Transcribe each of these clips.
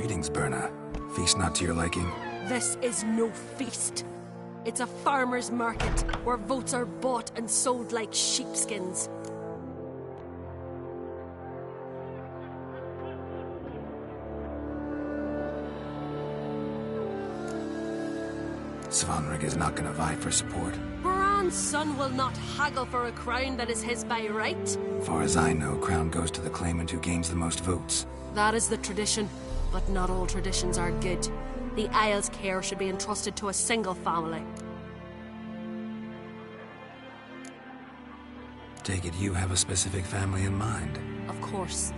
Greetings, Berna. Feast not to your liking? This is no feast. It's a farmer's market where votes are bought and sold like sheepskins. Svanrig is not gonna vie for support. Bran's son will not haggle for a crown that is his by right. Far as I know, crown goes to the claimant who gains the most votes. That is the tradition, but not all traditions are good. The Isle's care should be entrusted to a single family. Take it you have a specific family in mind. Of course.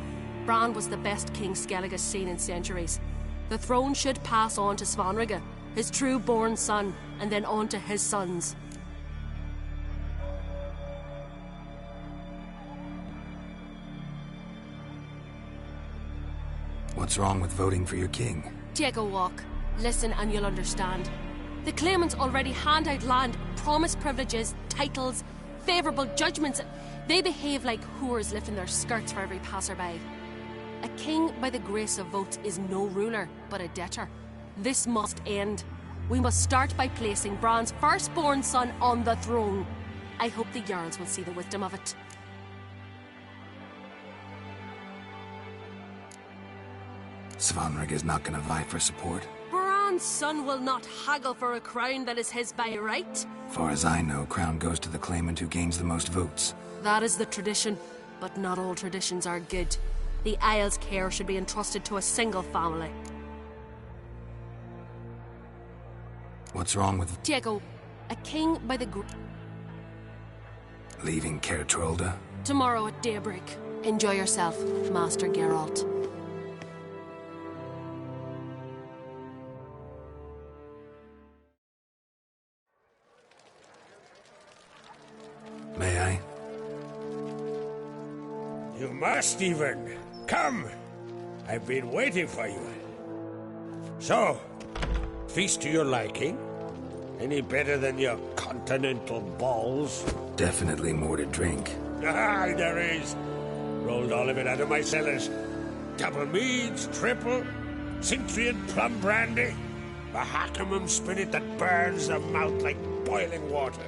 Bran was the best king Skellig has seen in centuries. The throne should pass on to Svanrige, his true-born son, and then on to his sons. What's wrong with voting for your king? Take a walk. Listen and you'll understand. The claimants already hand out land, promise privileges, titles, favourable judgments. They behave like whores lifting their skirts for every passerby. A king by the grace of votes is no ruler, but a debtor. This must end. We must start by placing Bran's firstborn son on the throne. I hope the Jarls will see the wisdom of it. Svanrig is not gonna vie for support. Bran's son will not haggle for a crown that is his by right. Far as I know, crown goes to the claimant who gains the most votes. That is the tradition, but not all traditions are good. The Isle's care should be entrusted to a single family. What's wrong with Diego, a king by the leaving Caer Trolda? Tomorrow at daybreak. Enjoy yourself, Master Geralt. May I? You must even. Come! I've been waiting for you. So, feast to your liking? Any better than your continental balls? Definitely more to drink. Ah, there is. Rolled all of it out of my cellars. Double meads, triple, Cintrian plum brandy, a Hackamum spirit that burns the mouth like boiling water.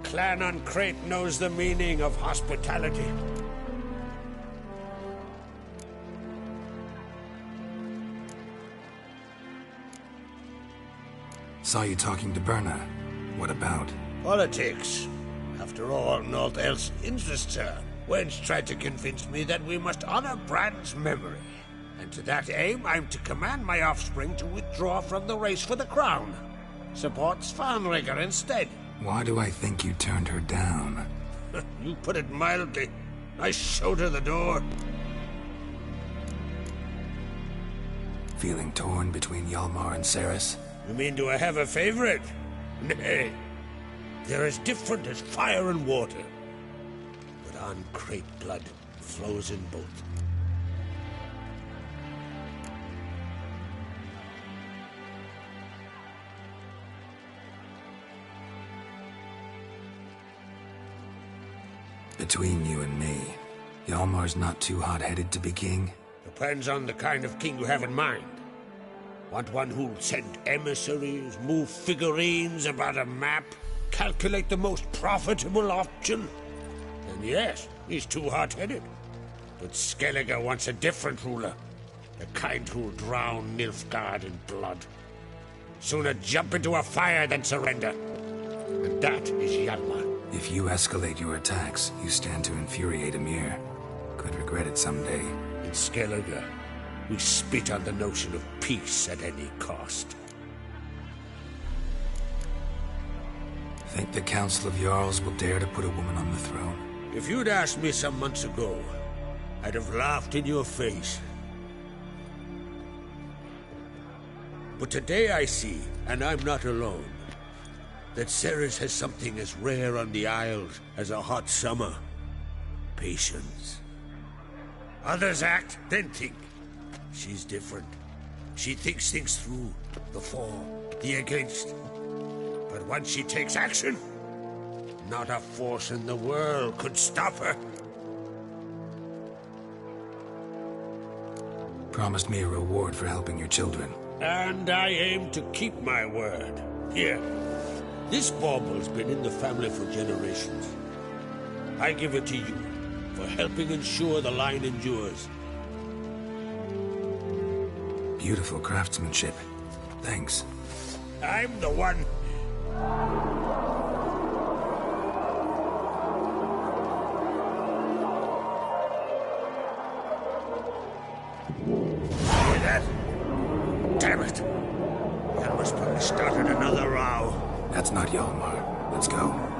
Clan on Crate knows the meaning of hospitality. Saw you talking to Berna. What about? Politics. After all, naught else interests her. Wench tried to convince me that we must honor Bran's memory. And to that aim, I'm to command my offspring to withdraw from the race for the crown. Support Svanrige instead. Why do I think you turned her down? You put it mildly. I showed her the door. Feeling torn between Hjalmar and Cerys? You mean do I have a favorite? Nay. They're as different as fire and water. But on Crate blood flows in both. Between you and me, Hjalmar's not too hot-headed to be king? Depends on the kind of king you have in mind. Want one who'll send emissaries, move figurines about a map, calculate the most profitable option? Then yes, he's too hot-headed. But Skellige wants a different ruler. The kind who'll drown Nilfgaard in blood. Sooner jump into a fire than surrender. And that is Hjalmar. If you escalate your attacks, you stand to infuriate Emir. Could regret it someday. In Skellige, we spit on the notion of peace at any cost. Think the Council of Jarls will dare to put a woman on the throne? If you'd asked me some months ago, I'd have laughed in your face. But today I see, and I'm not alone, that Cerys has something as rare on the Isles as a hot summer. Patience. Others act, then think. She's different. She thinks things through. The for, the against. But once she takes action, not a force in the world could stop her. Promised me a reward for helping your children. And I aim to keep my word. Here. This bauble's been in the family for generations. I give it to you for helping ensure the line endures. Beautiful craftsmanship. Thanks. I'm the one. Hear that? Damn it! That must probably started another row. That's not Yalmar. Let's go.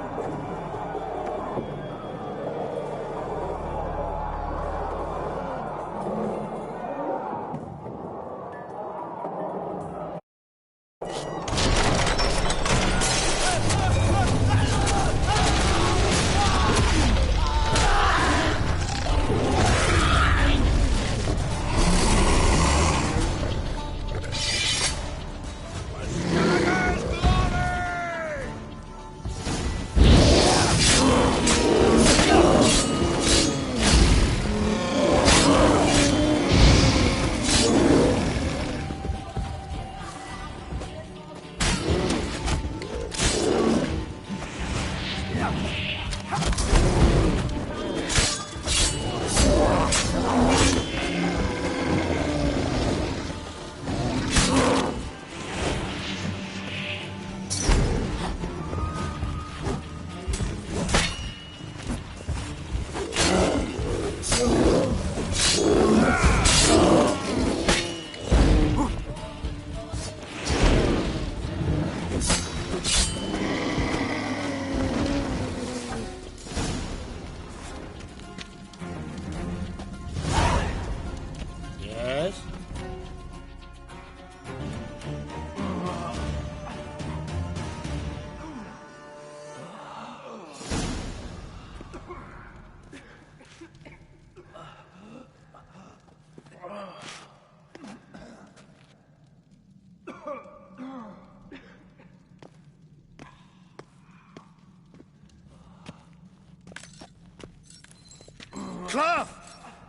Cloth!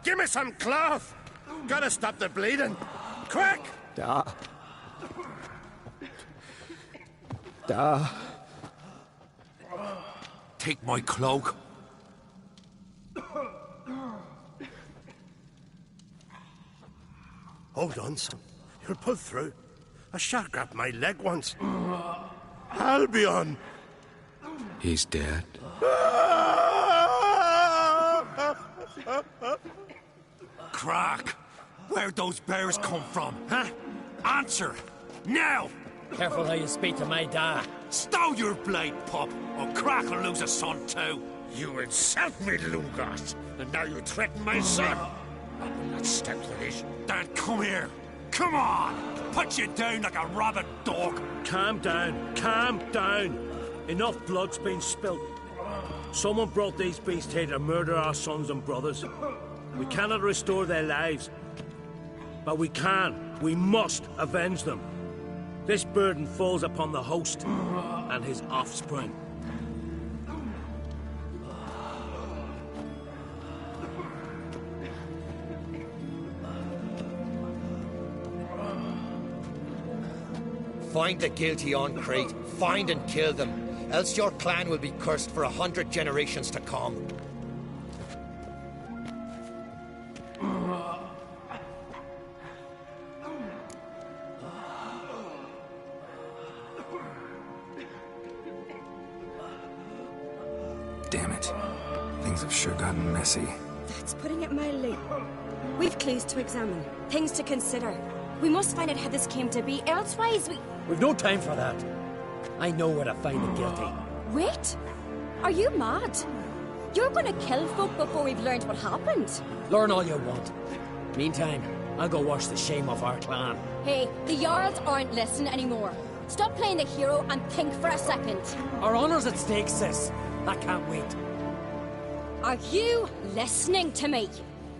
Give me some cloth! Gotta stop the bleeding. Quick! Da. Da. Take my cloak. Hold on, son. You'll pull through. A shark grabbed my leg once. Albion! He's dead. Crack! Where'd those bears come from, huh? Answer! Now! Careful how you speak to my dad. Stow your blade, pup, or Crack will lose a son too. You insult me, Lugos, and now you threaten my son. I will not stand for this. Dan, come here. Come on! Put you down like a rabid dog. Calm down. Calm down. Enough blood's been spilt. Someone brought these beasts here to murder our sons and brothers. We cannot restore their lives. But we can. We must avenge them. This burden falls upon the host and his offspring. Find the guilty on Crete. Find and kill them. Else your clan will be cursed for 100 generations to come. Damn it. Things have sure gotten messy. That's putting it mildly. We've clues to examine, things to consider. We must find out how this came to be, elsewise We've no time for that. I know where to find the guilty. Wait! Are you mad? You're gonna kill folk before we've learned what happened. Learn all you want. Meantime, I'll go wash the shame off our clan. Hey, the Jarls aren't listening anymore. Stop playing the hero and think for a second. Our honour's at stake, sis. I can't wait. Are you listening to me?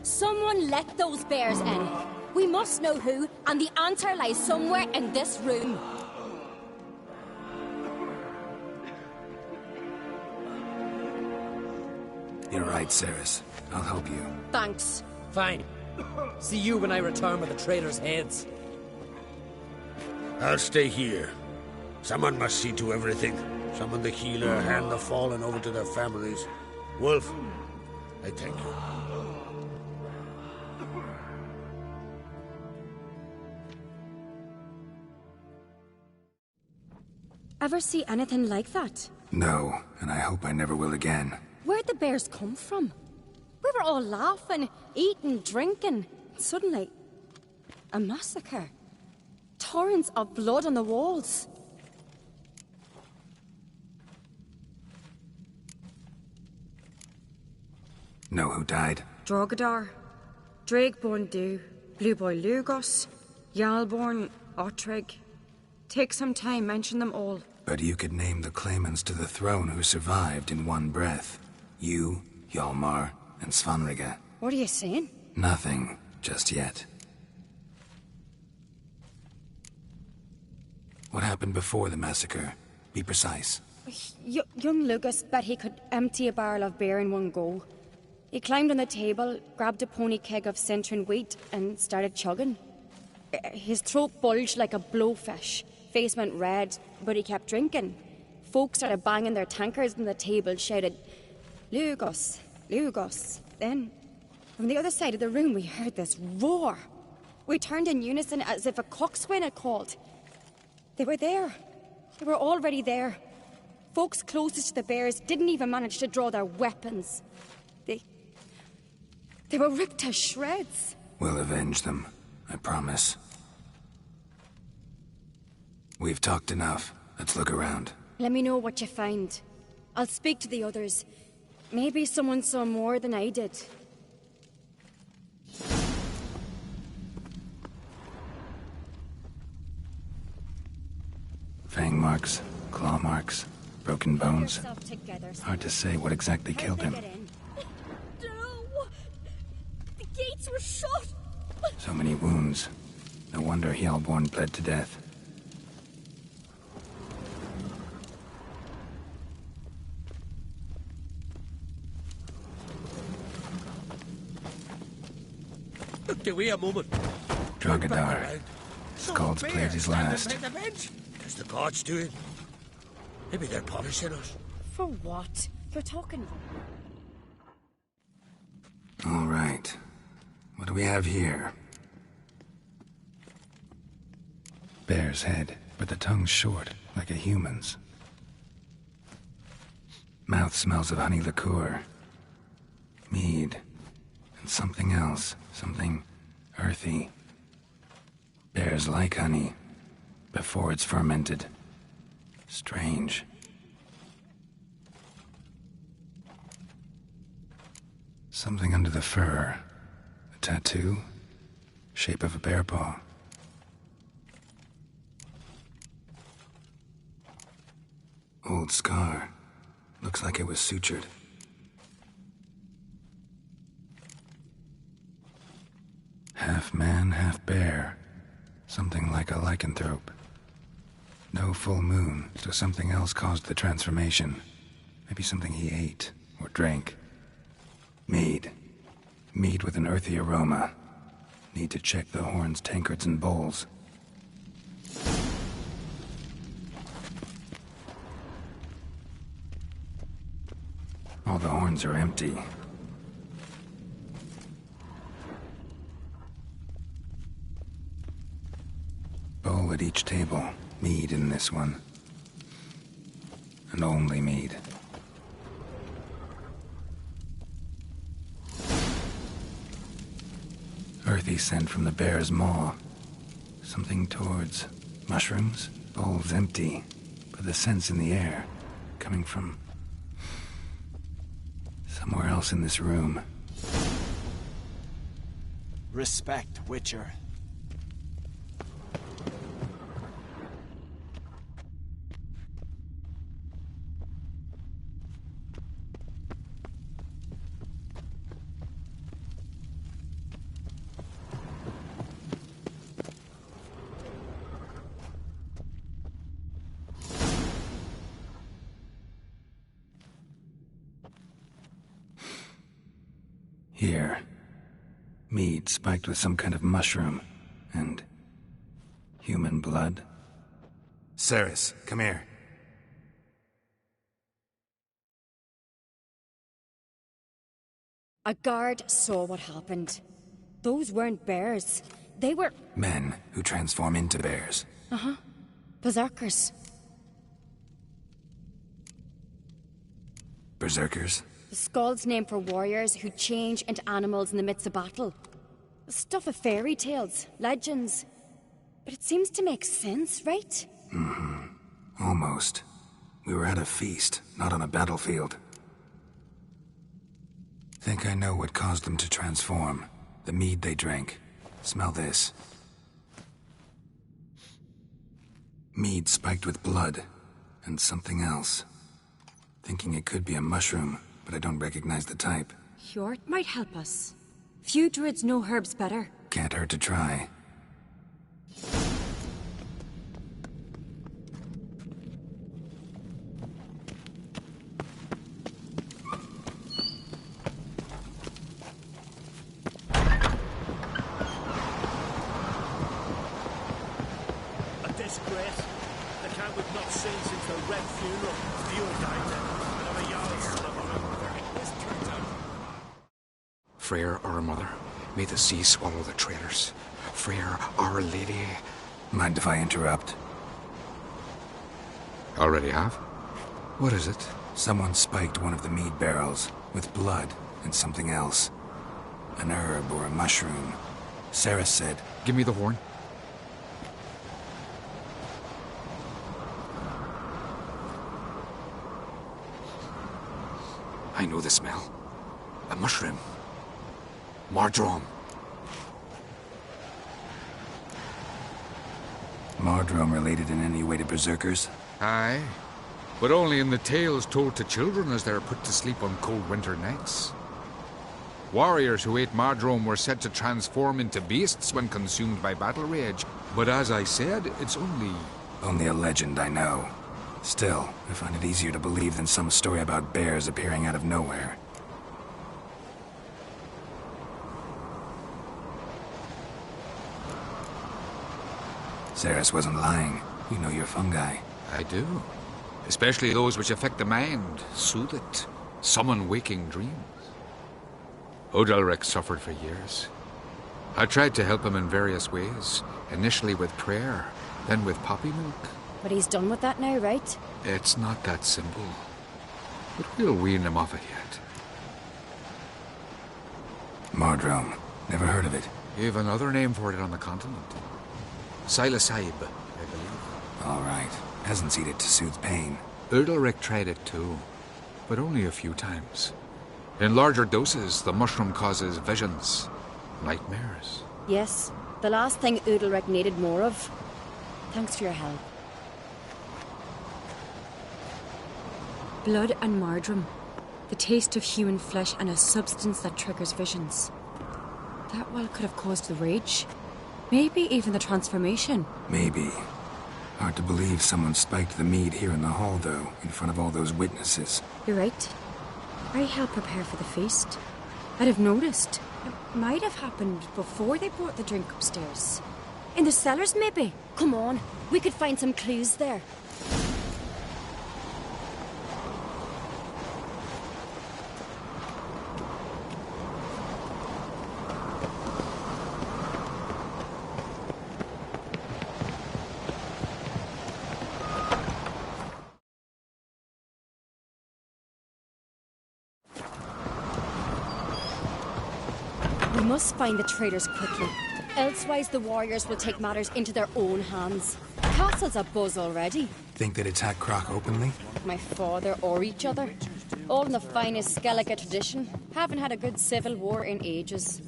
Someone let those bears in. We must know who, and the answer lies somewhere in this room. You're right, Ceres. I'll help you. Thanks. Fine. See you when I return with the traitors' heads. I'll stay here. Someone must see to everything. Summon the healer, hand the fallen over to their families. Wolf, I thank you. Ever see anything like that? No, and I hope I never will again. Where'd the bears come from? We were all laughing, eating, drinking. Suddenly, a massacre. Torrents of blood on the walls. Know who died? Drogadar, Drakeborn Du, Blue Boy Lugos, Yalborn, Ottrig. Take some time, mention them all. But you could name the claimants to the throne who survived in one breath. You, Hjalmar, and Svanrige. What are you saying? Nothing, just yet. What happened before the massacre? Be precise. Young Lucas bet he could empty a barrel of beer in one go. He climbed on the table, grabbed a pony keg of Centron wheat, and started chugging. His throat bulged like a blowfish. Face went red, but he kept drinking. Folks started banging their tankards on the table, shouted, "Lugos, Lugos." Then, from the other side of the room, we heard this roar. We turned in unison as if a coxswain had called. They were there. They were already there. Folks closest to the bears didn't even manage to draw their weapons. They were ripped to shreds. We'll avenge them, I promise. We've talked enough. Let's look around. Let me know what you find. I'll speak to the others. Maybe someone saw more than I did. Fang marks, claw marks, broken bones. Get yourself together, Hard to say what exactly killed him. No! The gates were shut! So many wounds. No wonder Hjalborn bled to death. Give me a moment. Drogadar. Skald's played his last. As the gods do it. Maybe they're punishing us. For what? You're talking. All right. What do we have here? Bear's head, but the tongue's short, like a human's. Mouth smells of honey liqueur. Mead. And something else. Something earthy. Bears like honey. Before it's fermented. Strange. Something under the fur. A tattoo? Shape of a bear paw. Old scar. Looks like it was sutured. Half man, half bear. Something like a lycanthrope. No full moon, so something else caused the transformation. Maybe something he ate or drank. Mead. Mead with an earthy aroma. Need to check the horns, tankards, and bowls. All the horns are empty. Bowl at each table. Mead in this one. And only mead. Earthy scent from the bear's maw. Something towards mushrooms. Bowl's empty, but the scent's in the air. Coming from somewhere else in this room. Respect, Witcher. Here. Mead spiked with some kind of mushroom. And... human blood? Ceres, come here. A guard saw what happened. Those weren't bears. They were... Men who transform into bears. Uh-huh. Berserkers. Berserkers? The Skald's name for warriors who change into animals in the midst of battle. The stuff of fairy tales, legends. But it seems to make sense, right? Mm-hmm. Almost. We were at a feast, not on a battlefield. Think I know what caused them to transform. The mead they drank. Smell this. Mead spiked with blood. And something else. Thinking it could be a mushroom, but I don't recognize the type. Hjort might help us. Few druids know herbs better. Can't hurt to try. A disgrace. The camp we've not seen since the Red Funeral. You died then. Another yard son of a mother. This turns out. Freyr, our mother, may the sea swallow the traitors. Freyr, our lady. Mind if I interrupt? Already have? What is it? Someone spiked one of the mead barrels with blood and something else. An herb or a mushroom. Sarah said... Give me the horn. I know the smell. A mushroom. Mardrome. Mardrome related in any way to berserkers? Aye. But only in the tales told to children as they're put to sleep on cold winter nights. Warriors who ate Mardrome were said to transform into beasts when consumed by battle rage. But as I said, it's only... Only a legend, I know. Still, I find it easier to believe than some story about bears appearing out of nowhere. Ceres wasn't lying. You know your fungi. I do. Especially those which affect the mind, soothe it, summon waking dreams. Odalric suffered for years. I tried to help him in various ways, initially with prayer, then with poppy milk. But he's done with that now, right? It's not that simple. But we'll wean him off it yet. Mardrome. Never heard of it. You have another name for it on the continent. Silasaib, I believe. All right. Hasn't seen it to soothe pain. Odalric tried it too, but only a few times. In larger doses, the mushroom causes visions, nightmares. Yes, the last thing Udalric needed more of. Thanks for your help. Blood and Mardrome. The taste of human flesh and a substance that triggers visions. That well could have caused the rage. Maybe even the transformation. Maybe. Hard to believe someone spiked the mead here in the hall, though, in front of all those witnesses. You're right. I helped prepare for the feast. I'd have noticed. It might have happened before they brought the drink upstairs. In the cellars, maybe. Come on, we could find some clues there. We must find the traitors quickly. Elsewise, the warriors will take matters into their own hands. The castle's abuzz already. Think they'd attack Croc openly? My father or each other. All in the finest Skellige tradition. Haven't had a good civil war in ages.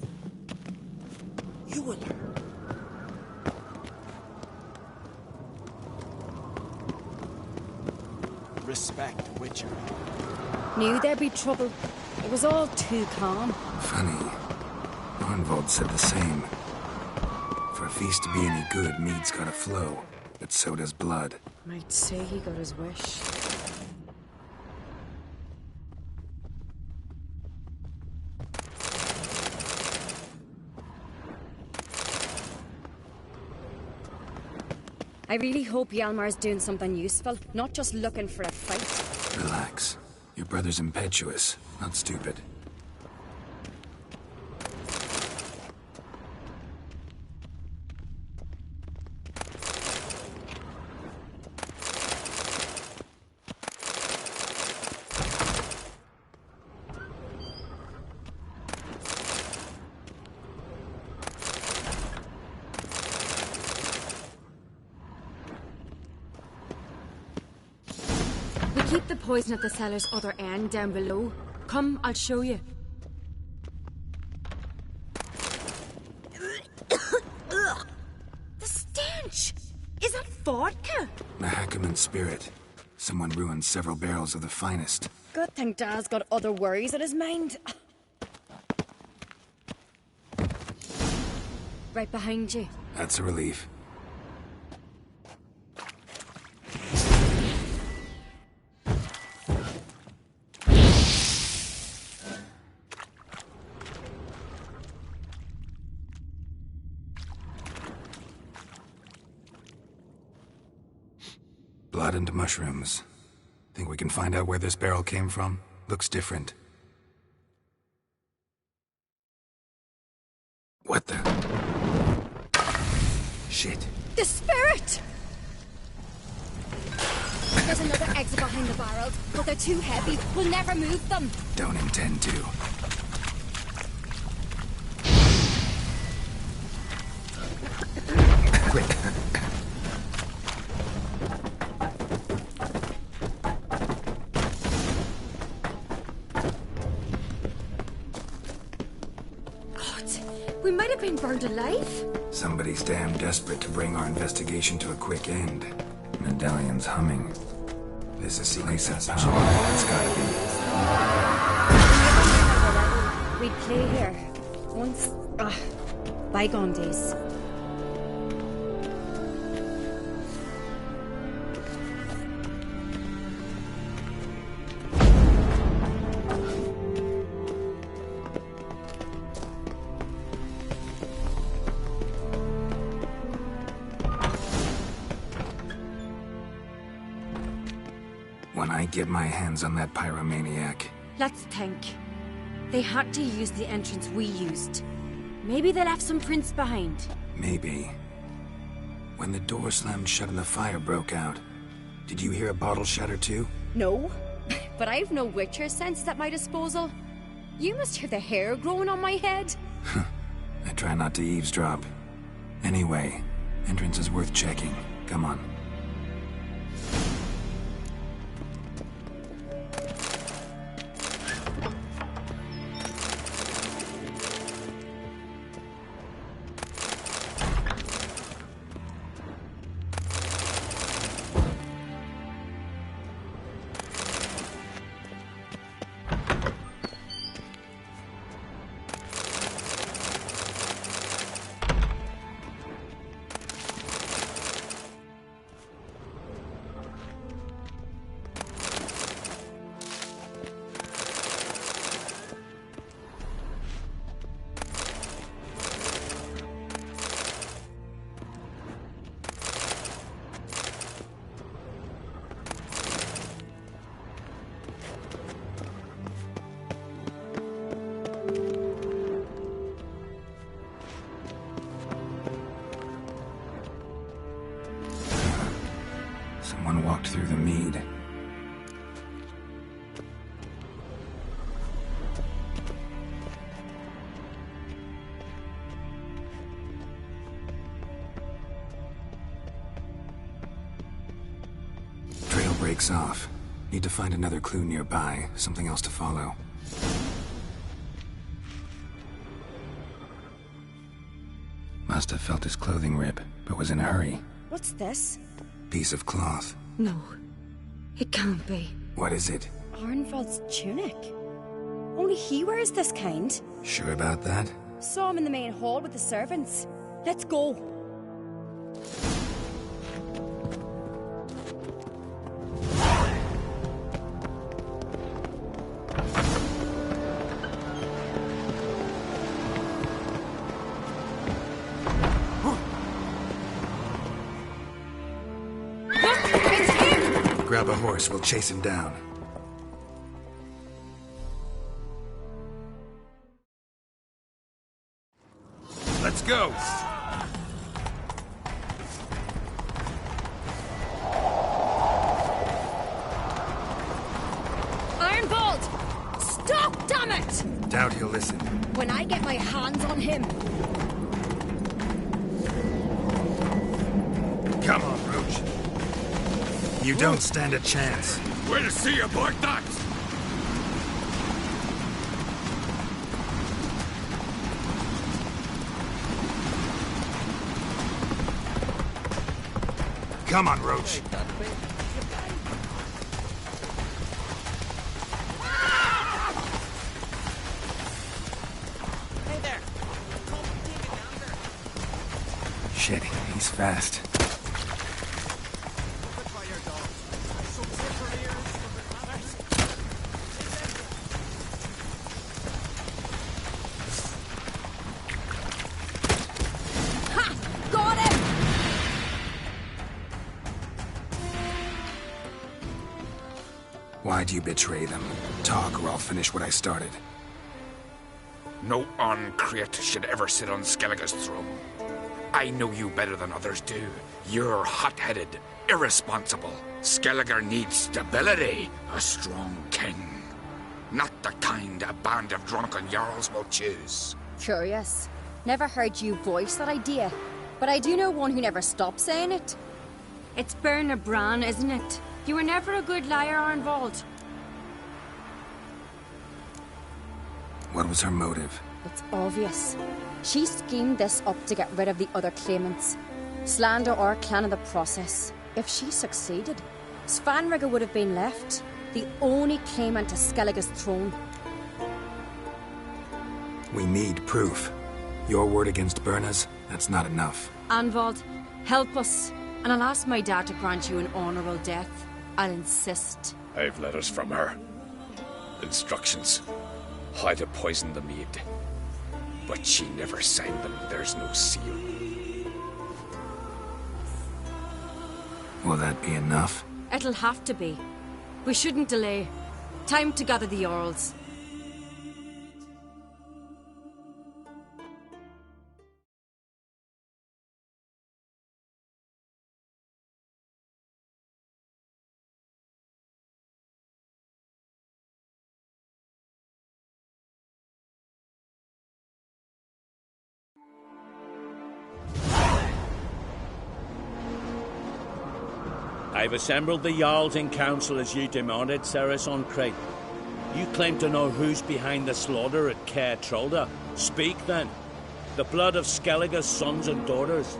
You will. Respect, Witcher. Knew there'd be trouble. It was all too calm. Funny. Arnvold said the same. For a feast to be any good, mead's gotta flow. But so does blood. Might say he got his wish. I really hope Hjalmar's doing something useful, not just looking for a fight. Relax. Your brother's impetuous, not stupid. Keep the poison at the cellar's other end down below. Come, I'll show you. The stench! Is that vodka? Mahakaman spirit. Someone ruined several barrels of the finest. Good thing Dad's got other worries on his mind. Right behind you. That's a relief. Blood and mushrooms. Think we can find out where this barrel came from? Looks different. What the? Shit. The spirit! There's another exit behind the barrels, but they're too heavy. We'll never move them. Don't intend to. Quick. We might have been burned alive. Somebody's damn desperate to bring our investigation to a quick end. Medallion's humming. This is place of power. It's gotta be. We'd play here. Once. Bygone days. When I get my hands on that pyromaniac. Let's think. They had to use the entrance we used. Maybe they left some prints behind. Maybe. When the door slammed shut and the fire broke out, did you hear a bottle shatter too? No, but I've no Witcher senses at my disposal. You must hear the hair growing on my head. I try not to eavesdrop. Anyway, entrance is worth checking. Come on. Someone walked through the mead. Trail breaks off. Need to find another clue nearby, something else to follow. Must have felt his clothing rip, but was in a hurry. What's this? Piece of cloth. No, it can't be. What is it? Arnvald's tunic. Only he wears this kind. Sure about that? Saw him in the main hall with the servants. Let's go. Grab a horse, we'll chase him down. Let's go! Ironbolt! Stop, damn it! Doubt he'll listen. When I get my hands on him... Come on, Roach. You don't stand a chance. We'll see about that! Come on, Roach. Hey there. Shit, he's fast. Why'd you betray them? Talk, or I'll finish what I started. No on-crate should ever sit on Skellige's throne. I know you better than others do. You're hot-headed, irresponsible. Skellige needs stability, a strong king. Not the kind a band of drunken jarls will choose. Curious. Never heard you voice that idea. But I do know one who never stops saying it. It's Berna Bran, isn't it? You were never a good liar, Arnvald. What was her motive? It's obvious. She schemed this up to get rid of the other claimants. Slander our clan in the process. If she succeeded, Svanrige would have been left, the only claimant to Skellige's throne. We need proof. Your word against Berna's, that's not enough. Arnvald, help us, and I'll ask my dad to grant you an honourable death. I'll insist. I've letters from her. Instructions. How to poison the maid. But she never signed them. There's no seal. Will that be enough? It'll have to be. We shouldn't delay. Time to gather the Jarls. I've assembled the Jarls in council as you demanded, Ceres on Crate. You claim to know who's behind the slaughter at Caer Trolda. Speak then. The blood of Skellige's sons and daughters.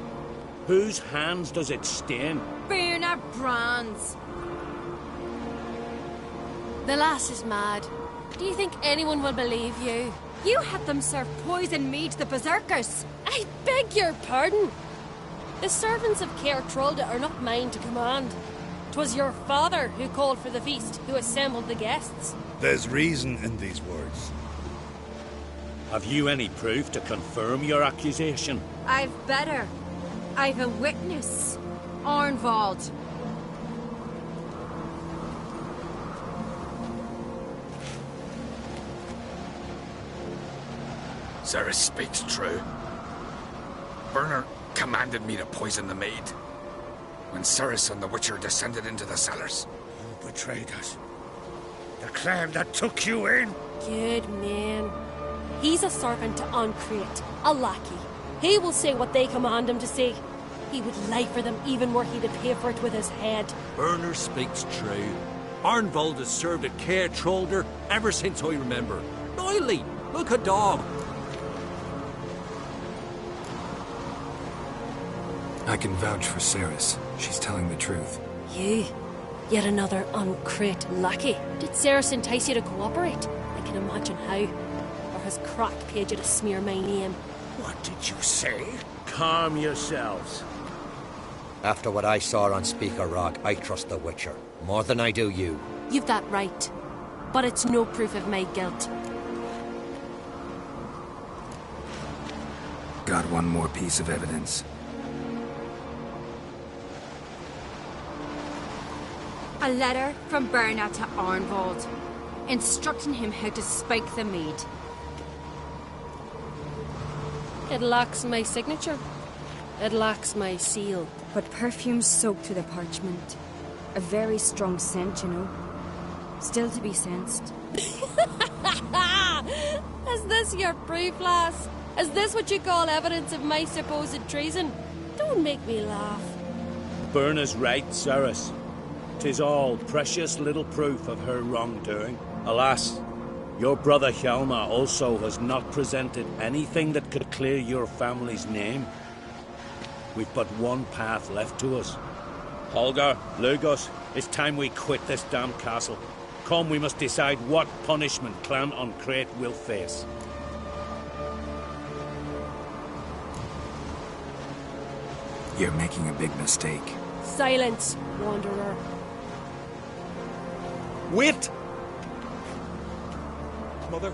Whose hands does it stain? Berna Bran's. The lass is mad. Do you think anyone will believe you? You had them serve poison mead to the berserkers. I beg your pardon. The servants of Caer Trolda are not mine to command. 'Twas your father who called for the feast, who assembled the guests. There's reason in these words. Have you any proof to confirm your accusation? I've better. I've a witness. Arnvald. Ceres speaks true. Berna commanded me to poison the maid. When Ceres and the Witcher descended into the cellars. You betrayed us. The clan that took you in. Good man. He's a servant to Ancrate, a lackey. He will say what they command him to say. He would lie for them even were he to pay for it with his head. Berner speaks true. Arnvald has served at Caer Trolder ever since I remember. Noily, look a dog. I can vouch for Ceres. She's telling the truth. You? Yet another Ancrate lackey. Did Ceres entice you to cooperate? I can imagine how. Or has Crack paid you to smear my name? What did you say? Calm yourselves. After what I saw on Speaker Rock, I trust the Witcher. More than I do you. You've that right. But it's no proof of my guilt. Got one more piece of evidence. A letter from Berna to Arnvald, instructing him how to spike the mead. It lacks my signature. It lacks my seal. But perfume soaked through the parchment. A very strong scent, you know. Still to be sensed. Is this your proof, lass? Is this what you call evidence of my supposed treason? Don't make me laugh. Berna's right, Ceres. 'Tis all precious little proof of her wrongdoing. Alas, your brother Hjalmar also has not presented anything that could clear your family's name. We've but one path left to us. Holger, Lugos, it's time we quit this damn castle. Come, we must decide what punishment Clan on Crete will face. You're making a big mistake. Silence, Wanderer. Wait! Mother,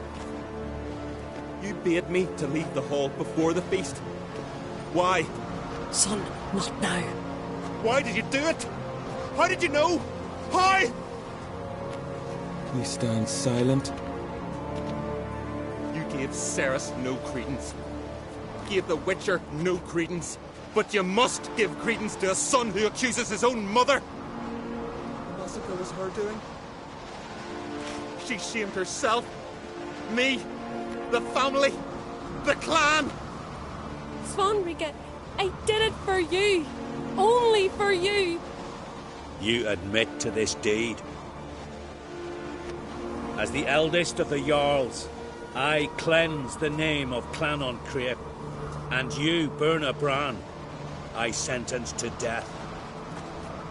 you bade me to leave the hall before the feast. Why? Son, not now. Why did you do it? How did you know? How? We stand silent. You gave Ceres no credence. Gave the Witcher no credence. But you must give credence to a son who accuses his own mother. The massacre was her doing. She shamed herself. Me. The family. The clan. Svanrika, I did it for you. Only for you. You admit to this deed. As the eldest of the Jarls, I cleanse the name of Clan on Crete, and you, Berna Bran, I sentence to death.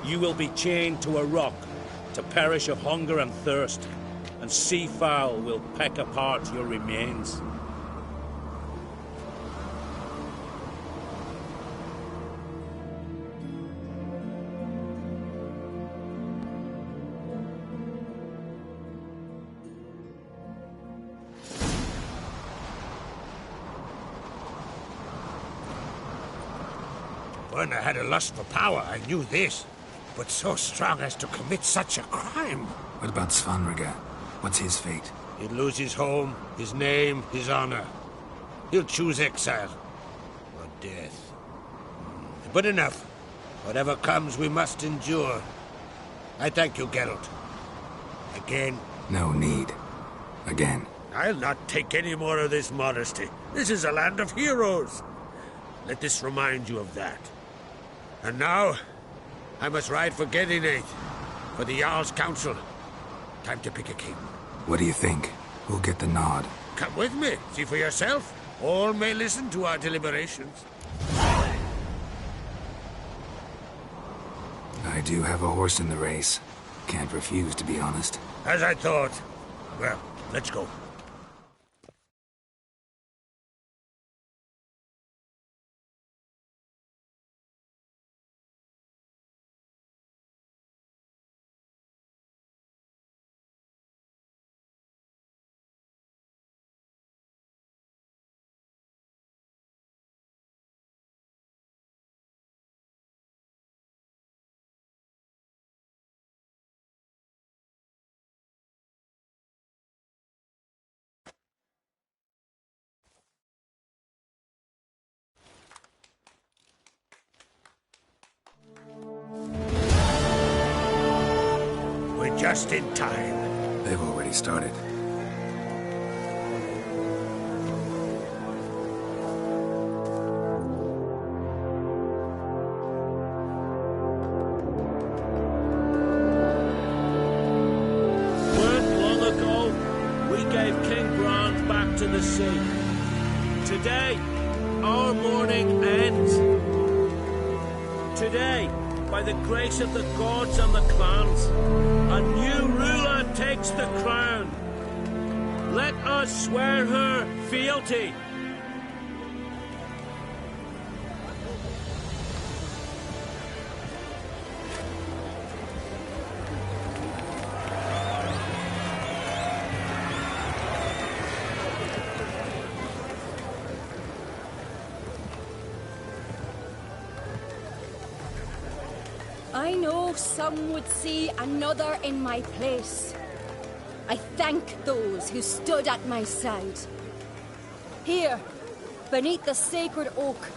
You will be chained to a rock to perish of hunger and thirst, and sea fowl will peck apart your remains. When I had a lust for power, I knew this. But so strong as to commit such a crime. What about Svanrika? What's his fate? He'll lose his home, his name, his honor. He'll choose exile. Or death. But enough. Whatever comes, we must endure. I thank you, Geralt. Again. No need. Again. I'll not take any more of this modesty. This is a land of heroes. Let this remind you of that. And now, I must ride for Gedinate, for the Jarl's Council. Time to pick a king. What do you think? Who'll get the nod? Come with me, see for yourself. All may listen to our deliberations. I do have a horse in the race. Can't refuse, to be honest. As I thought. Well, let's go. We're just in time. They've already started. To the sea. Today, our mourning ends. Today, by the grace of the gods and the clans, a new ruler takes the crown. Let us swear her fealty. I know so some would see another in my place. I thank those who stood at my side. Here, beneath the sacred oak,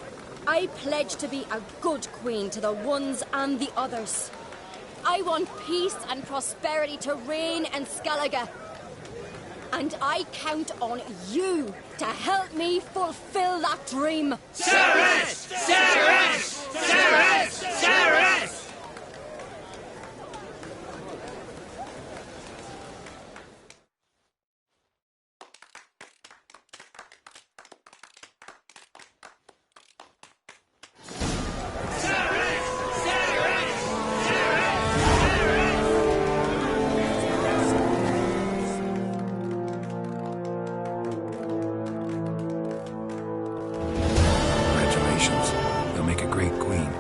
I pledge to be a good queen to the ones and the others. I want peace and prosperity to reign in Skellige. And I count on you to help me fulfill that dream. Ceres! Ceres! Ceres! Ceres! You'll make a great queen.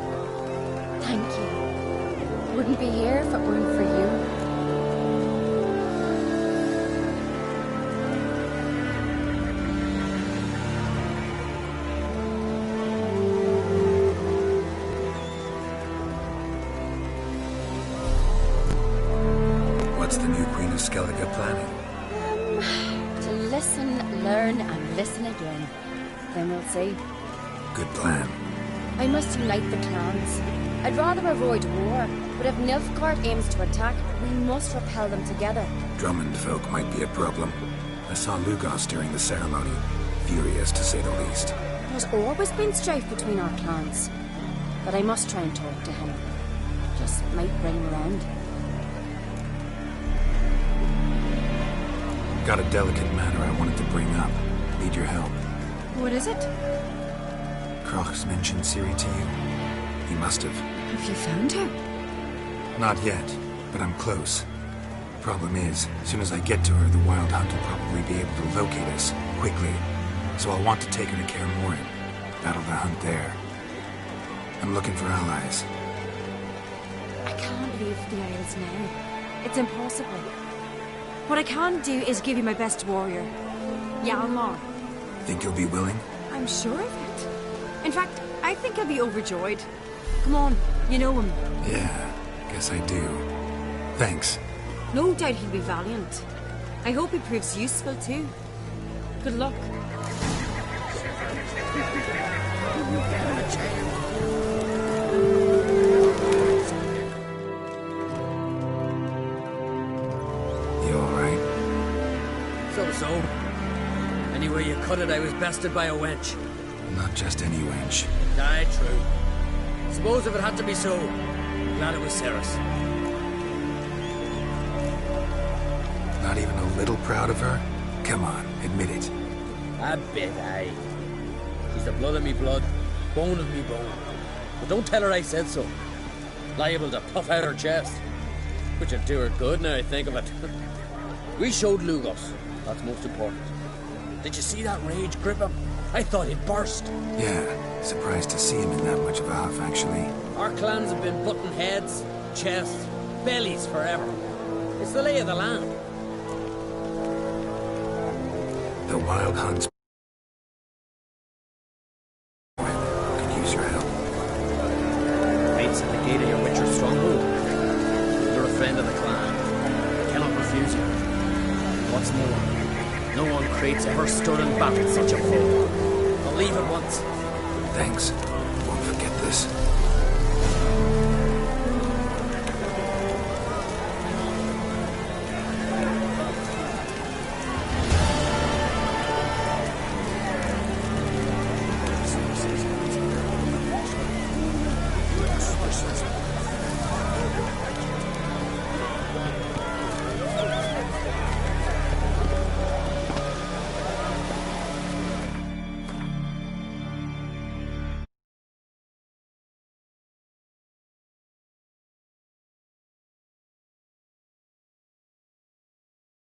Thank you. Wouldn't be here if it weren't for you. What's the new Queen of Skellige planning? To listen, learn, and listen again. Then we'll see. Good plan. I must unite the clans. I'd rather avoid war, but if Nilfgaard aims to attack, we must repel them together. Drummond folk might be a problem. I saw Lugos during the ceremony. Furious, to say the least. There's always been strife between our clans. But I must try and talk to him. Just might bring him around. Got a delicate matter I wanted to bring up. Need your help. What is it? Kroch's mentioned Ciri to you? He must have. Have you found her? Not yet, but I'm close. Problem is, as soon as I get to her, the Wild Hunt will probably be able to locate us, quickly. So I'll want to take her to Kaer Morhen. Battle the hunt there. I'm looking for allies. I can't leave the Isles now. It's impossible. What I can do is give you my best warrior, Hjalmar. Think you'll be willing? I'm sure of it. In fact, I think I'll be overjoyed. Come on, you know him. Yeah, guess I do. Thanks. No doubt he'll be valiant. I hope he proves useful too. Good luck. You alright? So. Anyway you cut it, I was bested by a wench. Not just any wench. Aye, true. Suppose if it had to be so, glad it was Ceres. Not even a little proud of her? Come on, admit it. A bit, aye. She's the blood of me blood, bone of me bone. But don't tell her I said so. Liable to puff out her chest. Which would do her good now I think of it. We showed Lugos. That's most important. Did you see that rage grip him? I thought he'd burst. Yeah, surprised to see him in that much of a huff, actually. Our clans have been butting heads, chests, bellies forever. It's the lay of the land. The Wild Hunt's could use your help. Mates at the gate of your Witcher stronghold. You're a friend of the clan. I cannot refuse you. What's more, no one Crate's ever stood and battled such a foe. I'll leave at once. Thanks. Won't forget this.